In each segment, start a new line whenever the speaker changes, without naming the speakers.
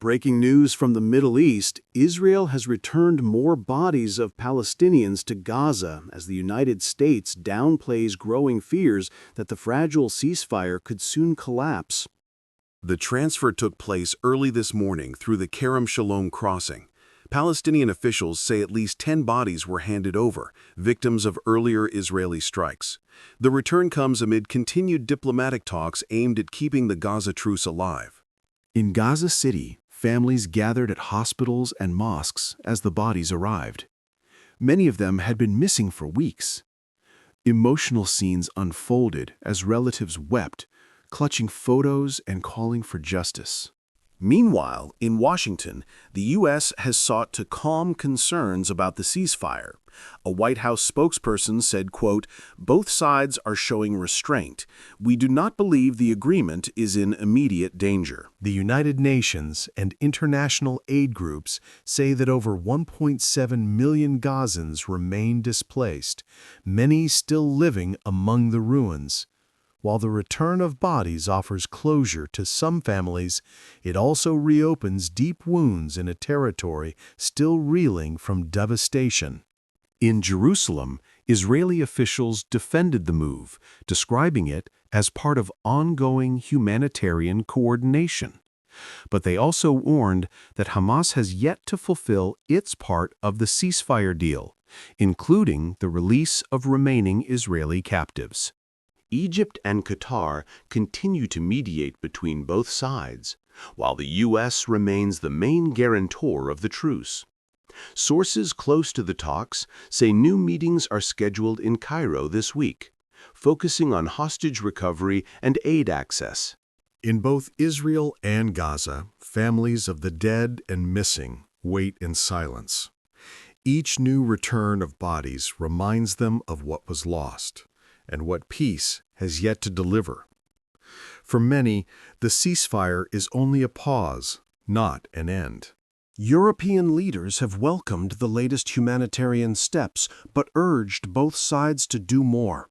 Breaking news from the Middle East, Israel has returned more bodies of Palestinians to Gaza as the United States downplays growing fears that the fragile ceasefire could soon collapse.
The transfer took place early this morning through the Kerem Shalom crossing. Palestinian officials say at least 10 bodies were handed over, victims of earlier Israeli strikes. The return comes amid continued diplomatic talks aimed at keeping the Gaza truce alive.
In Gaza City, families gathered at hospitals and mosques as the bodies arrived. Many of them had been missing for weeks. Emotional scenes unfolded as relatives wept, clutching photos and calling for justice.
Meanwhile, in Washington, the U.S. has sought to calm concerns about the ceasefire. A White House spokesperson said, quote, "Both sides are showing restraint. We do not believe the agreement is in immediate danger."
The United Nations and international aid groups say that over 1.7 million Gazans remain displaced, many still living among the ruins. While the return of bodies offers closure to some families, it also reopens deep wounds in a territory still reeling from devastation. In Jerusalem, Israeli officials defended the move, describing it as part of ongoing humanitarian coordination. But they also warned that Hamas has yet to fulfill its part of the ceasefire deal, including the release of remaining Israeli captives.
Egypt and Qatar continue to mediate between both sides, while the U.S. remains the main guarantor of the truce. Sources close to the talks say new meetings are scheduled in Cairo this week, focusing on hostage recovery and aid access.
In both Israel and Gaza, families of the dead and missing wait in silence. Each new return of bodies reminds them of what was lost and what peace has yet to deliver. For many, the ceasefire is only a pause, not an end.
European leaders have welcomed the latest humanitarian steps, but urged both sides to do more.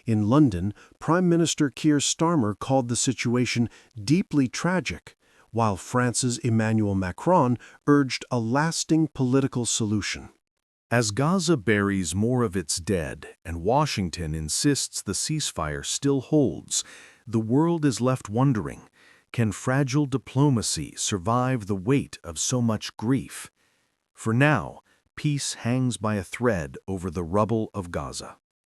In London, Prime Minister Keir Starmer called the situation deeply tragic, while France's Emmanuel Macron urged a lasting political solution.
As Gaza buries more of its dead and Washington insists the ceasefire still holds, the world is left wondering, can fragile diplomacy survive the weight of so much grief? For now, peace hangs by a thread over the rubble of Gaza.